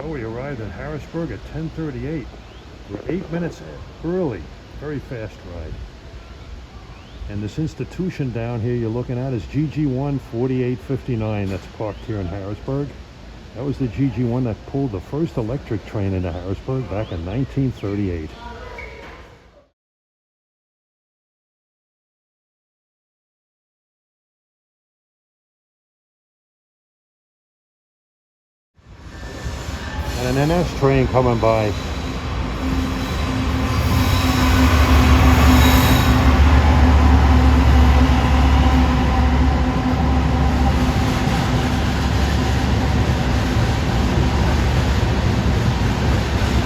Well, we arrived at Harrisburg at 10:38. We're 8 minutes early. Very fast ride. And this institution down here you're looking at is GG1 4859. That's parked here in Harrisburg. That was the GG1 that pulled the first electric train into Harrisburg back in 1938. And an NS train coming by.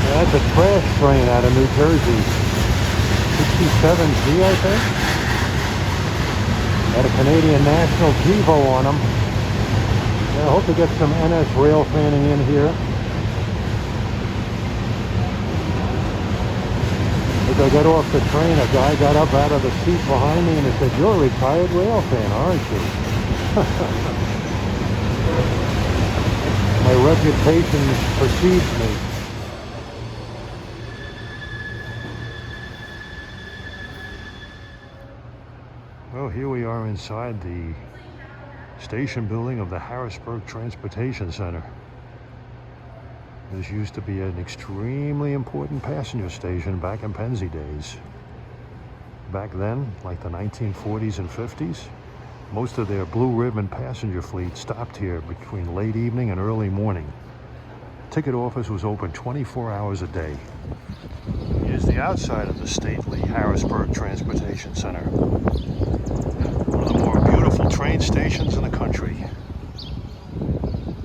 That's a trash train out of New Jersey. 67G, I think. Got a Canadian National Gevo on them. Yeah, I hope to get some NS rail fanning in here. As I got off the train, a guy got up out of the seat behind me and he said, "You're a retired rail fan, aren't you?" My reputation precedes me. Well, here we are inside the station building of the Harrisburg Transportation Center. This used to be an extremely important passenger station back in Penn's days. Back then, like the 1940s and 50s, most of their blue ribbon passenger fleet stopped here between late evening and early morning. Ticket office was open 24 hours a day. Here's the outside of the stately Harrisburg Transportation Center. One of the more beautiful train stations in the country.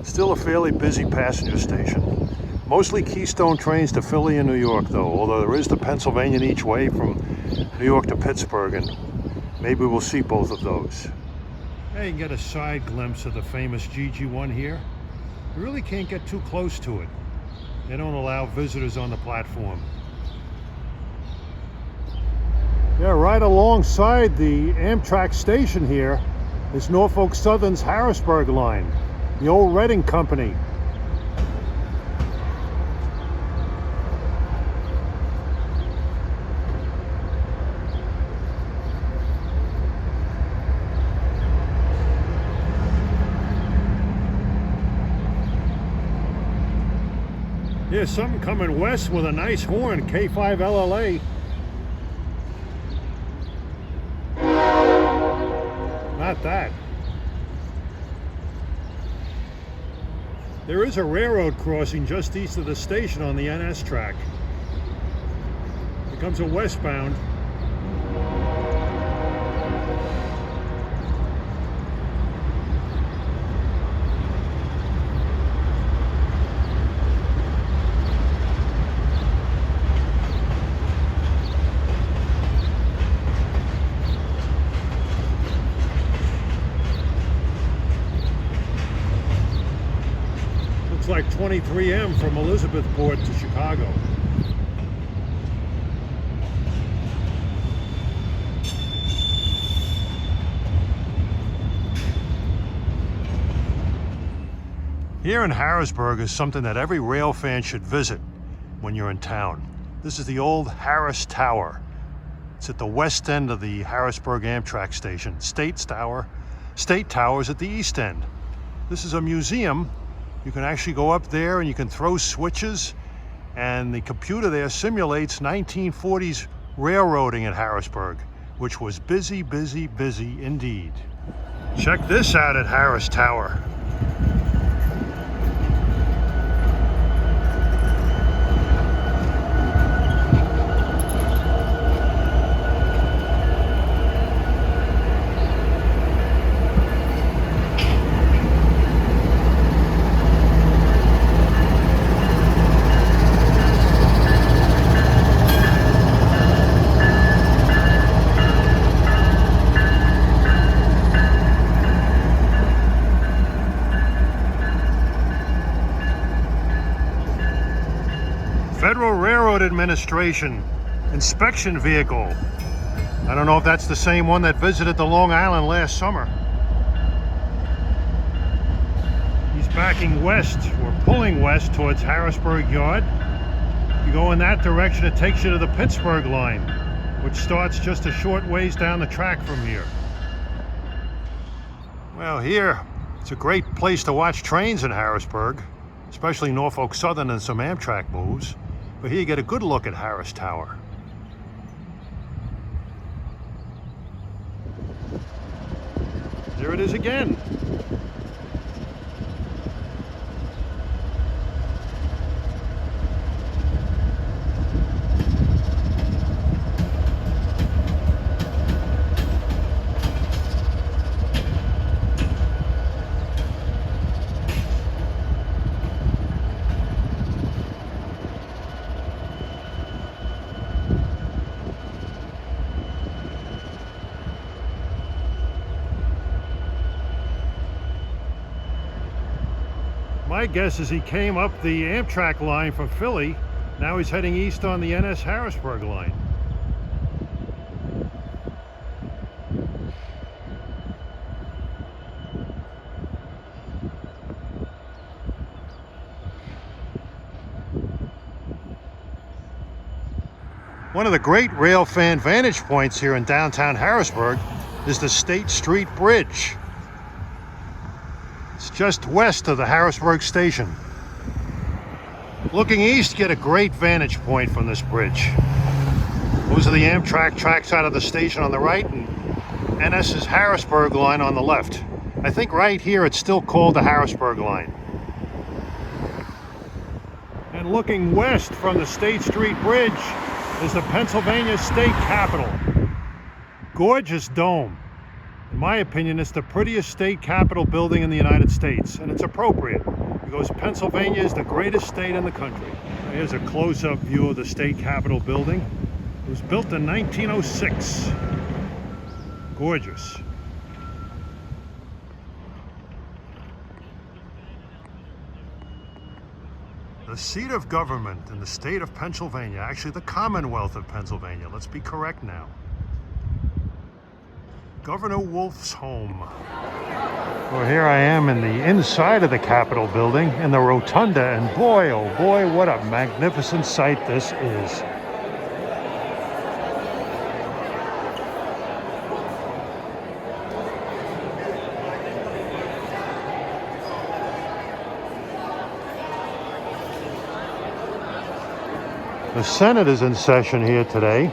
Still a fairly busy passenger station. Mostly Keystone trains to Philly and New York though, although there is the Pennsylvania each way from New York to Pittsburgh, and maybe we'll see both of those. Yeah, you can get a side glimpse of the famous GG1 here. You really can't get too close to it. They don't allow visitors on the platform. Yeah, right alongside the Amtrak station here is Norfolk Southern's Harrisburg line, the old Reading Company. Here's something coming west with a nice horn, K5LLA. Not that. There is a railroad crossing just east of the station on the NS track. It comes a westbound. Like 23M from Elizabethport to Chicago. Here in Harrisburg is something that every rail fan should visit when you're in town. This is the old Harris Tower. It's at the west end of the Harrisburg Amtrak station. State Tower is at the east end. This is a museum. You can actually go up there and you can throw switches, and the computer there simulates 1940s railroading at Harrisburg, which was busy, busy, busy indeed. Check this out at Harris Tower. Federal Railroad Administration inspection vehicle. I don't know if that's the same one that visited the Long Island last summer. These backing west, or pulling west towards Harrisburg Yard. If you go in that direction, it takes you to the Pittsburgh line, which starts just a short ways down the track from here. Well, here, it's a great place to watch trains in Harrisburg, especially Norfolk Southern and some Amtrak moves. But here you get a good look at Harris Tower. There it is again. My guess is he came up the Amtrak line from Philly. Now he's heading east on the NS Harrisburg line. One of the great rail fan vantage points here in downtown Harrisburg is the State Street Bridge. It's just west of the Harrisburg station. Looking east, get a great vantage point from this bridge. Those are the Amtrak tracks out of the station on the right and NS's Harrisburg line on the left. I think right here it's still called the Harrisburg line. And looking west from the State Street Bridge is the Pennsylvania State Capitol. Gorgeous dome. In my opinion, it's the prettiest state capitol building in the United States, and it's appropriate because Pennsylvania is the greatest state in the country. Here's a close-up view of the state capitol building. It was built in 1906. Gorgeous. The seat of government in the state of Pennsylvania, actually the Commonwealth of Pennsylvania, let's be correct now. Governor Wolf's home. Well, here I am in the inside of the Capitol building in the rotunda, and boy, oh boy, what a magnificent sight this is. The Senate is in session here today.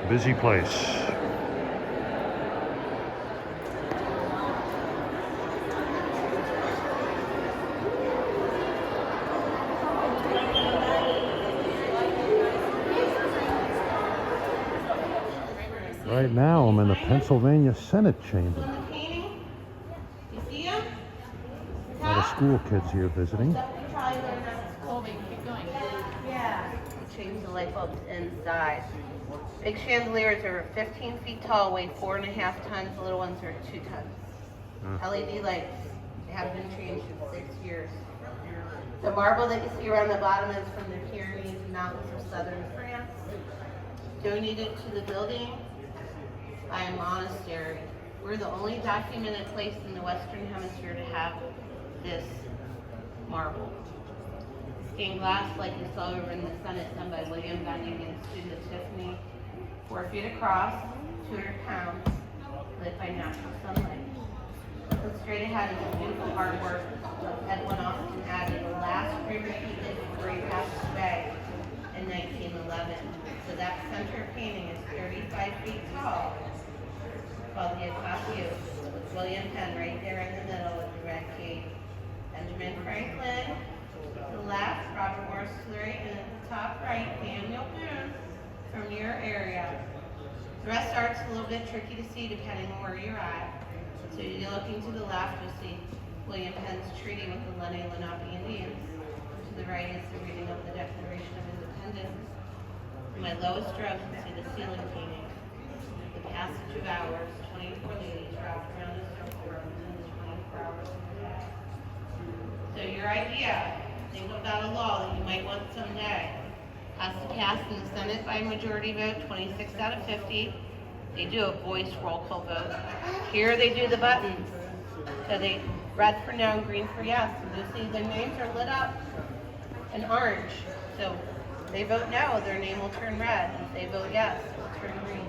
Busy place. Right now I'm in the Pennsylvania Senate chamber. A lot of school kids here visiting. Change the light bulbs inside. Big chandeliers are 15 feet tall, weigh 4.5 tons. The little ones are 2 tons. LED lights have been changed in 6 years. The marble that you see around the bottom is from the Pyrenees Mountains of southern France. Donated to the building by a monastery. We're the only documented place in the Western Hemisphere to have this marble. Stained glass, like you saw over in the Senate, done by William Gunning and student Tiffany. 4 feet across, 200 pounds, lit by natural sunlight. Look straight ahead is the beautiful artwork of Edwin Austin Abbey, the last pre-repeated before he passed away in 1911. So that center painting is 35 feet tall, called the Acacius, with William Penn right there in the middle with the red cape. Benjamin Franklin, to the left, Robert Morris to the right, and at the top right, Daniel Boone from your area. The rest art's a little bit tricky to see depending on where you're at. So you're looking to the left, you'll see William Penn's treaty with the Lenape Indians. To the right is the reading of the Declaration of Independence. In my lowest row, you can see the ceiling painting. The passage of hours, 24 ladies wrapped around a circle representing the So your idea, think about a law that you might want someday, has to pass in the Senate by majority vote, 26 out of 50. They do a voice roll call vote. Here they do the buttons. So they red for no, green for yes. And you see their names are lit up in orange. So they vote no, their name will turn red. If they vote yes, it will turn green.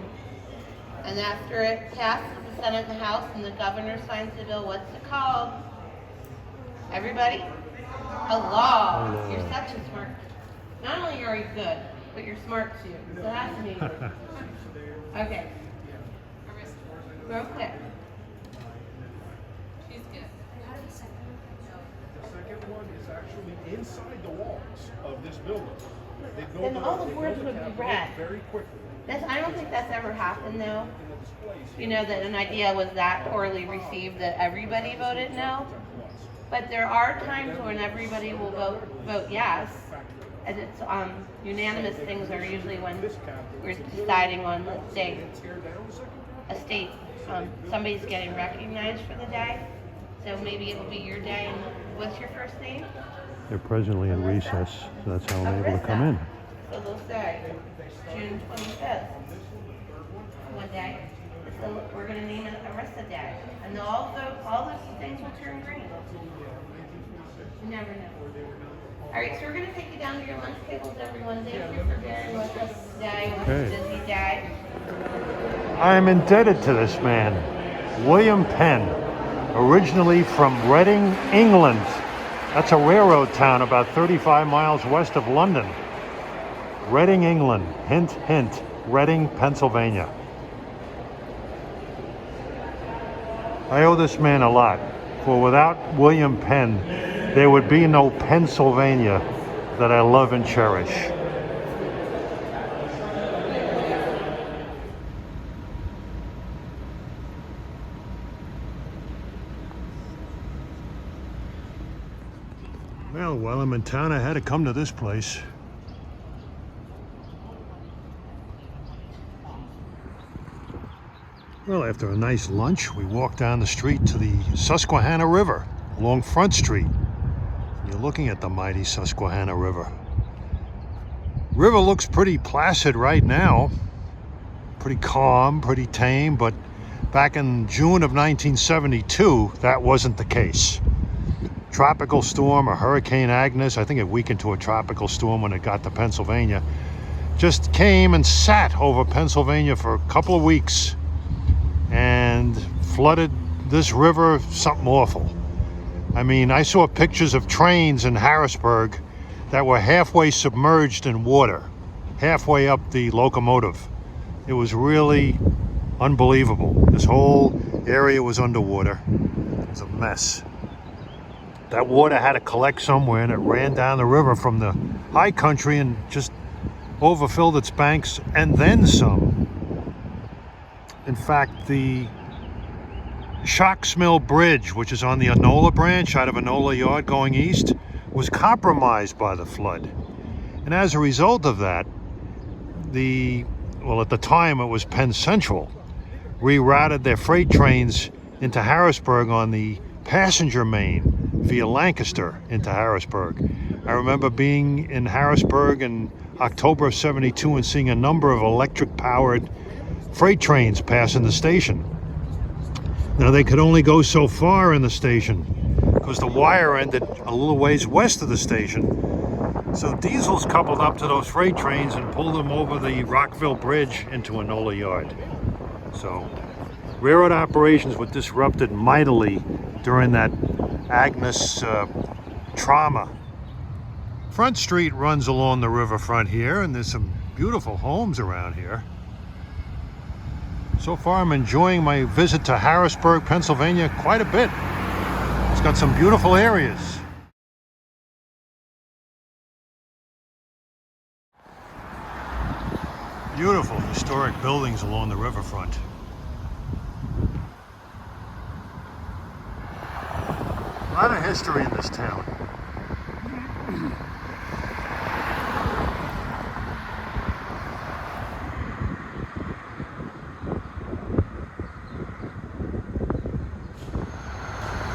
And after it passes the Senate and the House and the governor signs the bill, what's it called? Everybody? A law. You're such a smart. Not only are you good, but you're smart too. So that's amazing. Okay. Real quick. She's good. The second one is actually inside the walls of this building. They built Then it- all the they boards built would the be cabinet red. very quickly. I don't think that's ever happened though. In the displays, You know, that an idea was that poorly received that everybody voted no. But there are times when everybody will vote yes. And it's unanimous things are usually when we're deciding on, let's say, a state, somebody's getting recognized for the day. So maybe it will be your day. And what's your first name? They're presently in recess, so that's how I'm able to come in. So they'll say June 25th. One day. So we're going to name it Arista Day. And all those things will turn green. You never know. All right, so we're going to take you down to your lunch tables, everyone. Thank you for bearing with us today. It was a busy day. I'm indebted to this man, William Penn, originally from Reading, England. That's a railroad town about 35 miles west of London. Reading, England. Hint, hint. Reading, Pennsylvania. I owe this man a lot, for without William Penn, there would be no Pennsylvania that I love and cherish. Well, while I'm in town, I had to come to this place. Well, after a nice lunch, we walked down the street to the Susquehanna River along Front Street. You're looking at the mighty Susquehanna River. River looks pretty placid right now. Pretty calm, pretty tame, but back in June of 1972, that wasn't the case. Tropical storm, or Hurricane Agnes, I think it weakened to a tropical storm when it got to Pennsylvania, just came and sat over Pennsylvania for a couple of weeks and flooded this river something awful. I mean, I saw pictures of trains in Harrisburg that were halfway submerged in water, halfway up the locomotive. It was really unbelievable. This whole area was underwater. It was a mess. That water had to collect somewhere, and it ran down the river from the high country and just overfilled its banks and then some. In fact, the Shocks Mill Bridge, which is on the Enola branch out of Enola Yard going east, was compromised by the flood. And as a result of that, at the time it was Penn Central, rerouted their freight trains into Harrisburg on the passenger main via Lancaster into Harrisburg. I remember being in Harrisburg in October of '72 and seeing a number of electric-powered freight trains passing the station. Now, they could only go so far in the station because the wire ended a little ways west of the station. So diesels coupled up to those freight trains and pulled them over the Rockville Bridge into Enola Yard. So railroad operations were disrupted mightily during that Agnes trauma. Front Street runs along the riverfront here, and there's some beautiful homes around here. So far, I'm enjoying my visit to Harrisburg, Pennsylvania quite a bit. It's got some beautiful areas. Beautiful historic buildings along the riverfront. A lot of history in this town.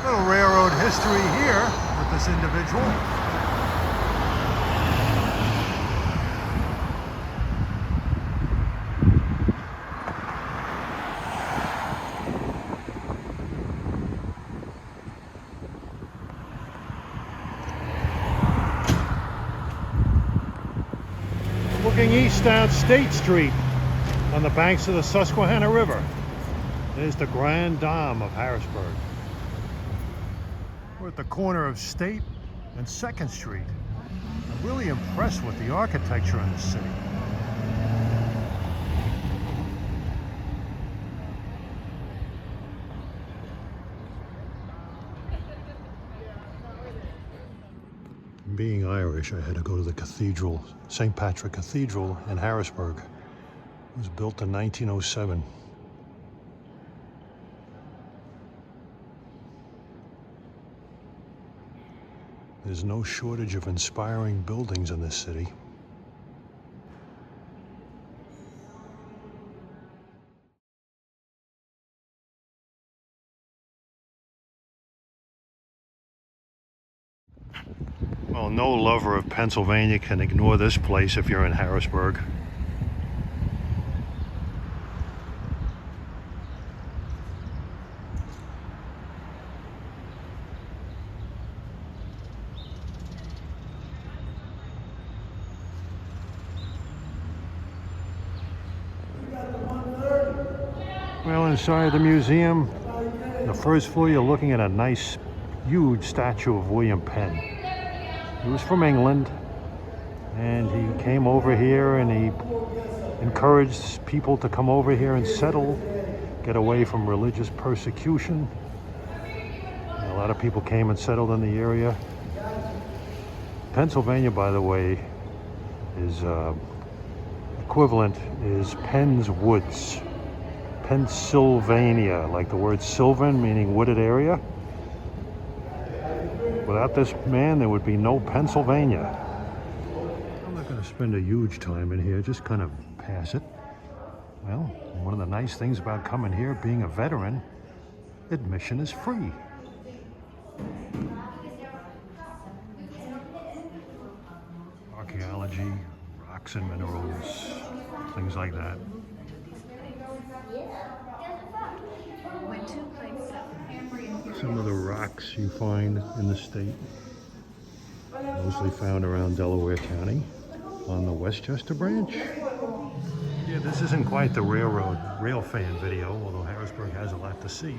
Little history here with this individual. Looking east down State Street on the banks of the Susquehanna River. There's the Grand Dome of Harrisburg. We're at the corner of State and 2nd Street. I'm really impressed with the architecture in this city. Being Irish, I had to go to the cathedral, St. Patrick Cathedral in Harrisburg. It was built in 1907. There's no shortage of inspiring buildings in this city. Well, no lover of Pennsylvania can ignore this place if you're in Harrisburg. Well, inside the museum, the first floor, you're looking at a nice, huge statue of William Penn. He was from England, and he came over here and he encouraged people to come over here and settle, get away from religious persecution. And a lot of people came and settled in the area. Pennsylvania, by the way, is equivalent is Penn's Woods. Pennsylvania, like the word sylvan, meaning wooded area. Without this man, there would be no Pennsylvania. I'm not going to spend a huge time in here, just kind of pass it. Well, one of the nice things about coming here, being a veteran, admission is free. Archaeology, rocks and minerals, things like that. Some of the rocks you find in the state, mostly found around Delaware County on the Westchester branch. Yeah, this isn't quite the rail fan video, although Harrisburg has a lot to see.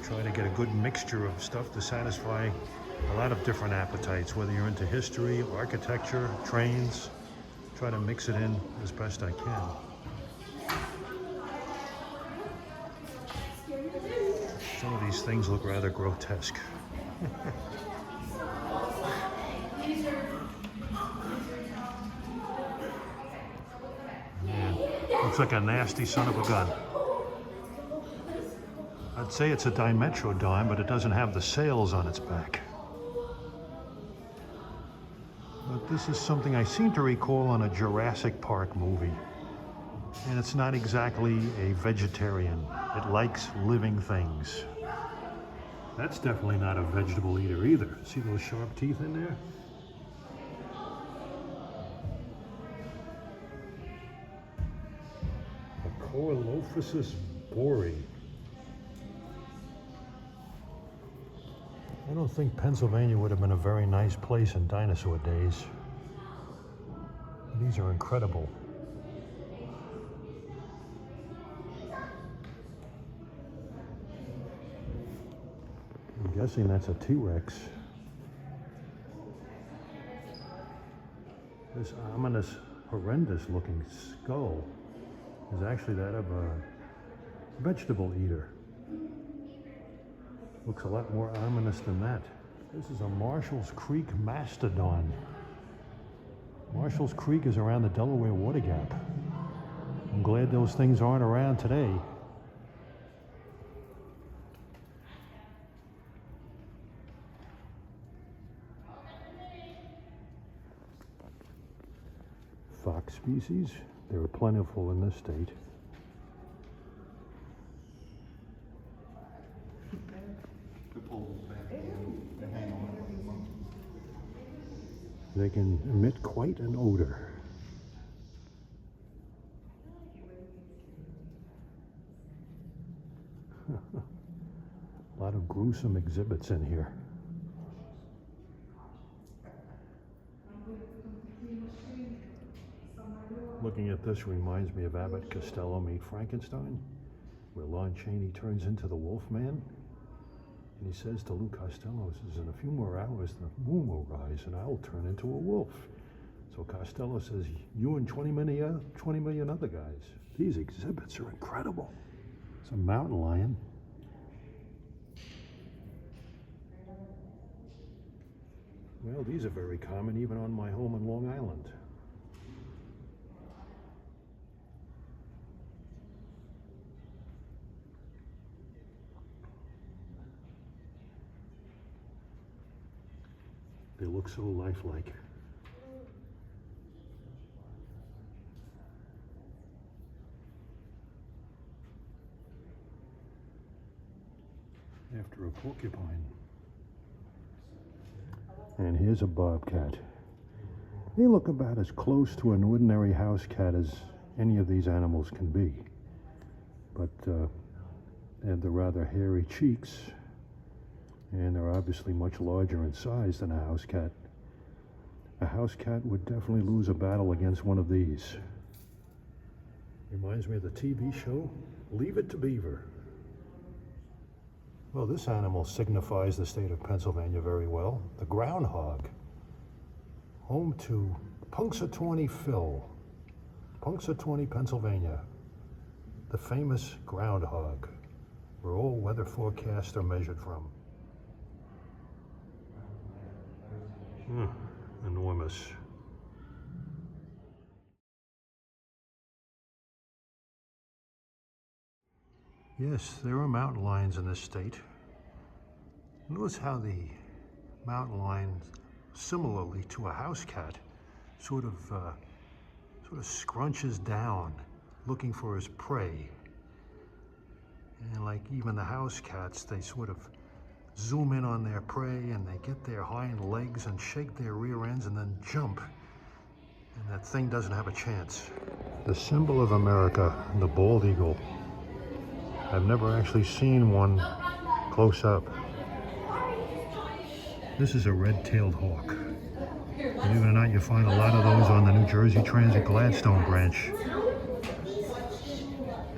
Try to get a good mixture of stuff to satisfy a lot of different appetites, whether you're into history, architecture, trains. Try to mix it in as best I can. Some of these things look rather grotesque. Man, looks like a nasty son of a gun. I'd say it's a dimetrodon, but it doesn't have the sails on its back. But this is something I seem to recall on a Jurassic Park movie. And it's not exactly a vegetarian. It likes living things. That's definitely not a vegetable eater either. See those sharp teeth in there? Acolophysis borii. I don't think Pennsylvania would have been a very nice place in dinosaur days. These are incredible. I'm guessing that's a T-Rex. This ominous, horrendous looking skull is actually that of a vegetable eater. Looks a lot more ominous than that. This is a Marshall's Creek Mastodon. Marshall's Creek is around the Delaware Water Gap. I'm glad those things aren't around today. Fox species, they're plentiful in this state. They can emit quite an odor. A lot of gruesome exhibits in here. Looking at this reminds me of Abbott Costello Meet Frankenstein, where Lon Chaney turns into the Wolfman. And he says to Lou Costello, says, in a few more hours, the moon will rise and I'll turn into a wolf. So Costello says, you and 20 million other guys. These exhibits are incredible. It's a mountain lion. Well, these are very common even on my home in Long Island. They look so lifelike. After a porcupine. And here's a bobcat. They look about as close to an ordinary house cat as any of these animals can be. But they have the rather hairy cheeks, and they're obviously much larger in size than a house cat. A house cat would definitely lose a battle against one of these. Reminds me of the TV show, Leave It to Beaver. Well, this animal signifies the state of Pennsylvania very well. The groundhog, home to Punxsutawney Phil, Punxsutawney, Pennsylvania, the famous groundhog, where all weather forecasts are measured from. Enormous. Yes, there are mountain lions in this state. Notice how the mountain lion, similarly to a house cat, sort of scrunches down, looking for his prey. And like even the house cats, they sort of zoom in on their prey and they get their hind legs and shake their rear ends and then jump. And that thing doesn't have a chance. The symbol of America, the bald eagle. I've never actually seen one close up. This is a red-tailed hawk. Believe it or not, you find a lot of those on the New Jersey Transit Gladstone branch.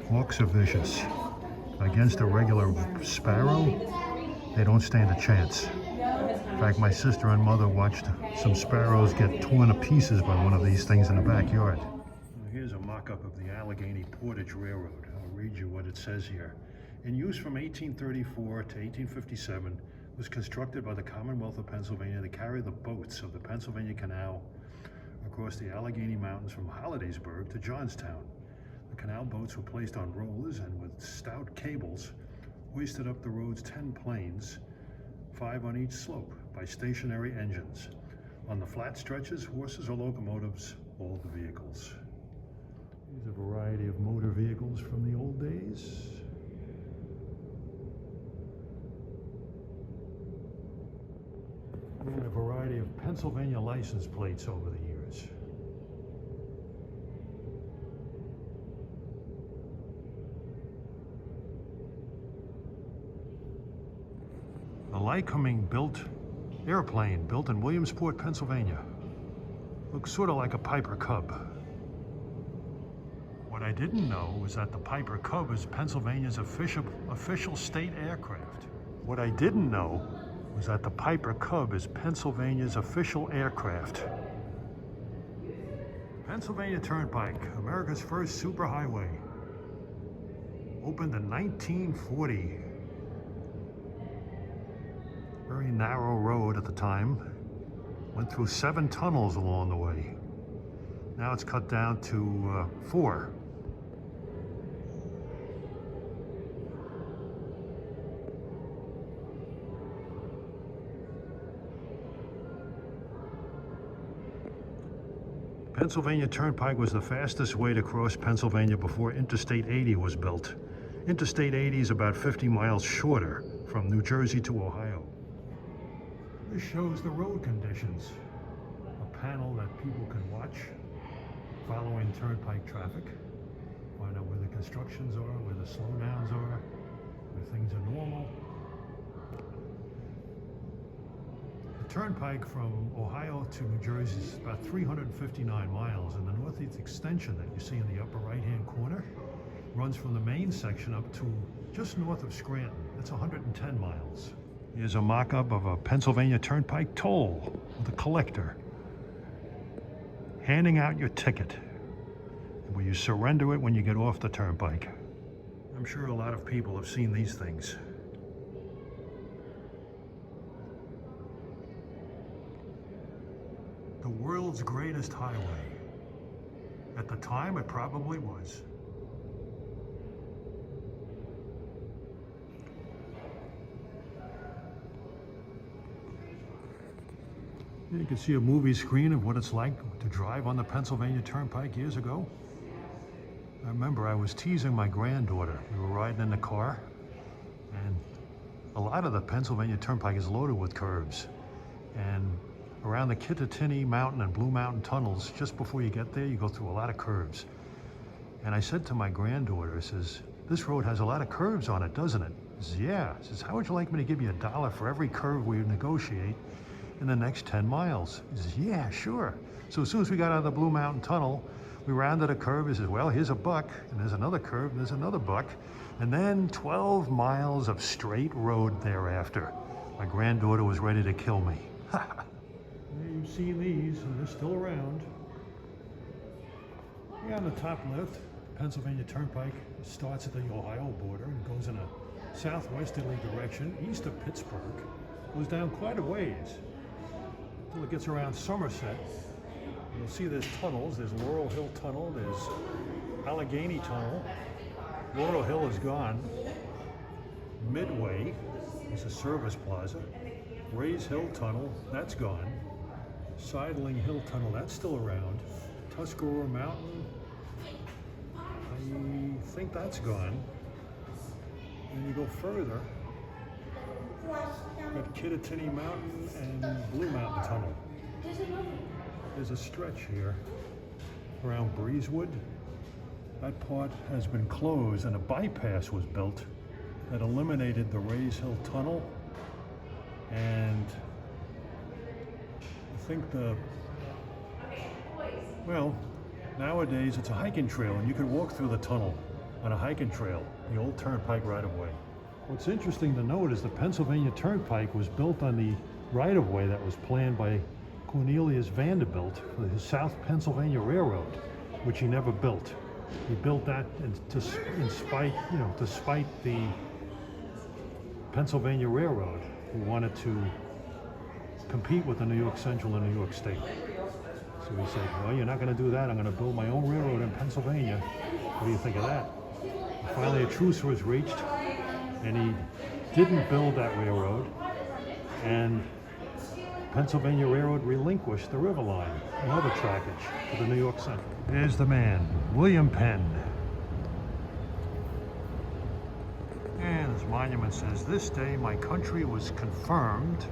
Hawks are vicious. Against a regular sparrow, they don't stand a chance. In fact, my sister and mother watched some sparrows get torn to pieces by one of these things in the backyard. Here's a mock-up of the Allegheny Portage Railroad. I'll read you what it says here. In use from 1834 to 1857, was constructed by the Commonwealth of Pennsylvania to carry the boats of the Pennsylvania Canal across the Allegheny Mountains from Harrisburg to Johnstown. The canal boats were placed on rollers and with stout cables hoisted up the road's 10 planes, 5 on each slope, by stationary engines. On the flat stretches, horses or locomotives hauled the vehicles. Here's a variety of motor vehicles from the old days. And a variety of Pennsylvania license plates over the years. A Lycoming built airplane built in Williamsport, Pennsylvania. Looks sort of like a Piper Cub. What I didn't know was that the Piper Cub is Pennsylvania's official state aircraft. What I didn't know was that the Piper Cub is Pennsylvania's official aircraft. Pennsylvania Turnpike, America's first superhighway. Opened in 1940. Very narrow road at the time. Went through 7 tunnels along the way. Now it's cut down to 4. Pennsylvania Turnpike was the fastest way to cross Pennsylvania before Interstate 80 was built. Interstate 80 is about 50 miles shorter from New Jersey to Ohio. This shows the road conditions of panel that people can watch following turnpike traffic. Find out where the constructions are, where the slowdowns are, where things are normal. The turnpike from Ohio to New Jersey is about 359 miles, and the northeast extension that you see in the upper right-hand corner runs from the main section up to just north of Scranton. That's 110 miles. Here's a mock-up of a Pennsylvania Turnpike toll with a collector handing out your ticket, where you surrender it when you get off the turnpike. I'm sure a lot of people have seen these things. The world's greatest highway. At the time, it probably was. You can see a movie screen of what it's like to drive on the Pennsylvania Turnpike years ago. I remember I was teasing my granddaughter. We were riding in the car, and a lot of the Pennsylvania Turnpike is loaded with curves. And around the Kittatinny Mountain and Blue Mountain tunnels, just before you get there, you go through a lot of curves. And I said to my granddaughter, I says, "This road has a lot of curves on it, doesn't it?" She says, "Yeah." I says, "How would you like me to give you $1 for every curve we negotiate in the next 10 miles? He says, "Yeah, sure." So as soon as we got out of the Blue Mountain Tunnel, we rounded a curve. He says, "Well, here's $1, and there's another curve, and there's another $1, and then 12 miles of straight road thereafter." My granddaughter was ready to kill me. You've seen these, and they're still around. Yeah, on the top left, Pennsylvania Turnpike starts at the Ohio border and goes in a southwesterly direction east of Pittsburgh. Goes down quite a ways until it gets around Somerset. You'll see there's tunnels. There's Laurel Hill Tunnel. There's Allegheny Tunnel. Laurel Hill is gone. Midway is a service plaza. Rays Hill Tunnel, that's gone. Sidling Hill Tunnel, that's still around. Tuscarora Mountain, I think that's gone. And you go further, got Kittatinny Mountain and Blue Mountain Tunnel. There's a stretch here around Breezewood. That part has been closed, and a bypass was built that eliminated the Rays Hill Tunnel. And I think well, nowadays it's a hiking trail, and you can walk through the tunnel on a hiking trail, the old Turnpike right-of-way. What's interesting to note is the Pennsylvania Turnpike was built on the right-of-way that was planned by Cornelius Vanderbilt for his South Pennsylvania Railroad, which he never built. He built that despite the Pennsylvania Railroad, who wanted to compete with the New York Central and New York State. So he said, "Well, you're not going to do that. I'm going to build my own railroad in Pennsylvania. What do you think of that?" And finally, a truce was reached, and he didn't build that railroad, and Pennsylvania Railroad relinquished the River Line, another trackage, to the New York Central. There's the man, William Penn. And his monument says, "This day my country was confirmed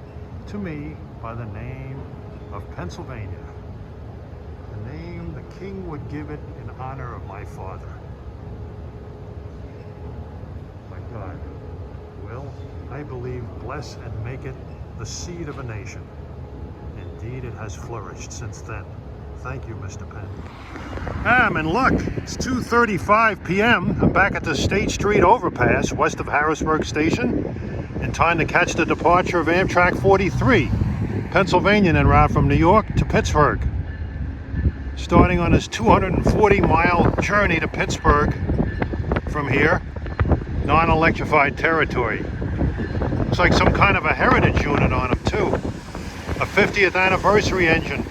to me by the name of Pennsylvania, the name the king would give it in honor of my father." My God. Well, I believe, bless and make it the seed of a nation. Indeed, it has flourished since then. Thank you, Mr. Penn. I'm in luck. It's 2:35 p.m. I'm back at the State Street overpass west of Harrisburg Station, in time to catch the departure of Amtrak 43, Pennsylvanian en route from New York to Pittsburgh. Starting on his 240-mile journey to Pittsburgh from here, non-electrified territory. Looks like some kind of a heritage unit on him too. A 50th anniversary engine.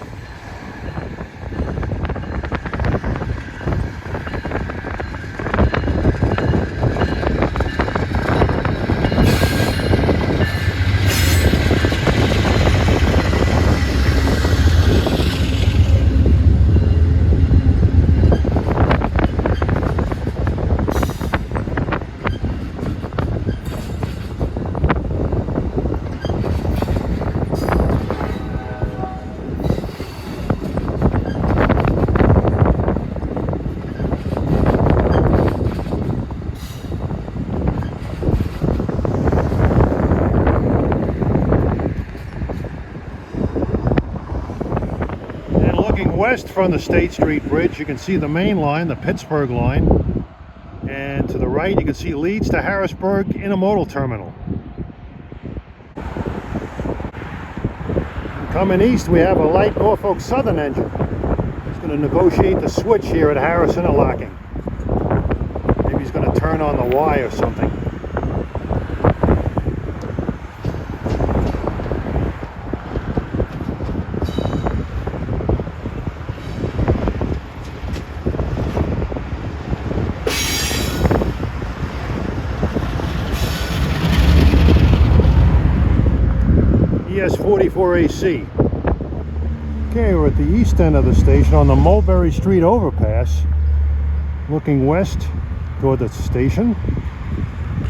Turning west from the State Street Bridge, you can see the main line, the Pittsburgh line. And to the right, you can see leads to Harrisburg Intermodal Terminal. Coming east, we have a light Norfolk Southern engine. It's going to negotiate the switch here at Harris Interlocking. Maybe he's going to turn on the Y or something. NS 44AC. Okay, we're at the east end of the station on the Mulberry Street overpass, looking west toward the station.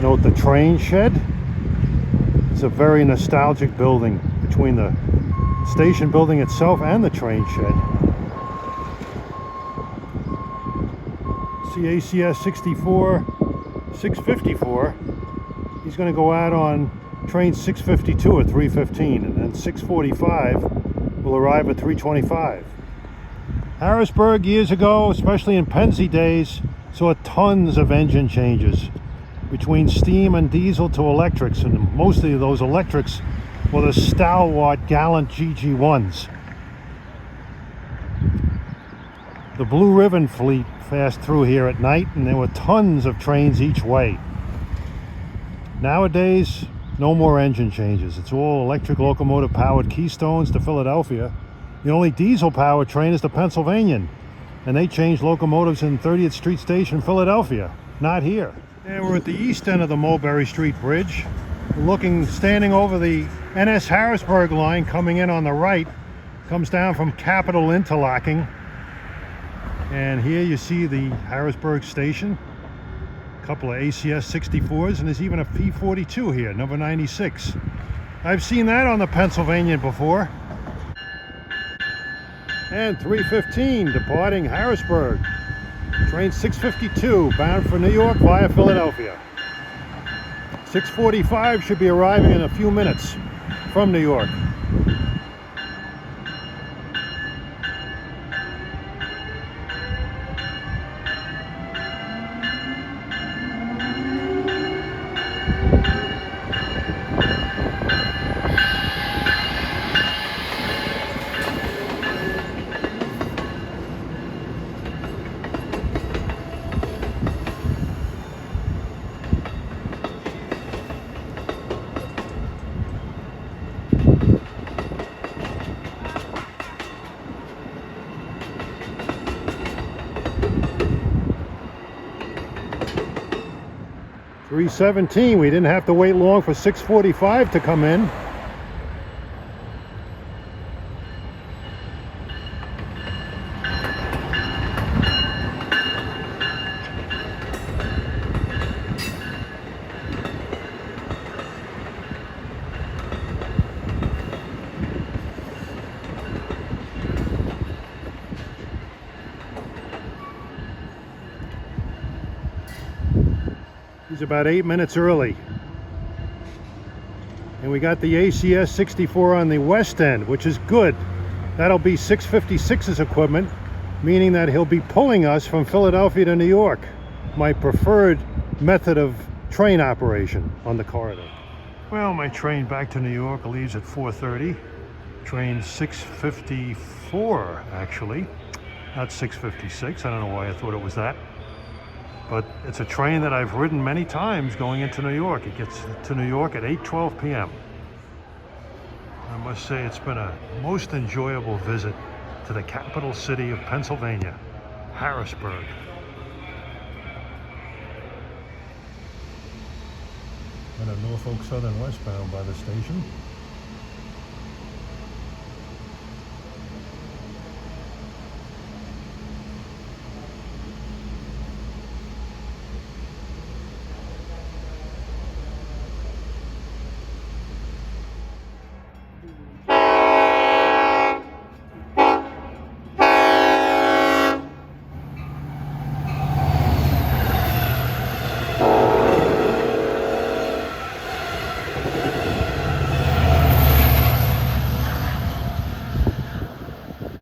Note the train shed. It's a very nostalgic building between the station building itself and the train shed. See ACS 654. He's going to go out on train 652 at 3:15, and then 645 will arrive at 3:25. Harrisburg years ago, especially in Pennsy days, saw tons of engine changes between steam and diesel to electrics, and mostly of those electrics were the stalwart Gallant GG1s. The Blue Ribbon fleet passed through here at night, and there were tons of trains each way. Nowadays, no more engine changes. It's all electric locomotive powered Keystones to Philadelphia. The only diesel powered train is the Pennsylvanian, and they changed locomotives in 30th Street Station, Philadelphia, not here. And we're at the east end of the Mulberry Street Bridge, standing over the NS Harrisburg line coming in on the right, comes down from Capital Interlocking. And here you see the Harrisburg station. Couple of ACS 64s, and there's even a P42 here, number 96. I've seen that on the Pennsylvanian before. And 3:15 departing Harrisburg. Train 652 bound for New York via Philadelphia. 6:45 should be arriving in a few minutes from New York. .317, we didn't have to wait long for 6:45 to come in. He's about 8 minutes early. And we got the ACS 64 on the west end, which is good. That'll be 656's equipment, meaning that he'll be pulling us from Philadelphia to New York. My preferred method of train operation on the corridor. Well, my train back to New York leaves at 4:30. Train 654, actually, not 656. I don't know why I thought it was that. But it's a train that I've ridden many times going into New York. It gets to New York at 8:12 p.m. I must say it's been a most enjoyable visit to the capital city of Pennsylvania, Harrisburg. And a Norfolk Southern westbound by the station.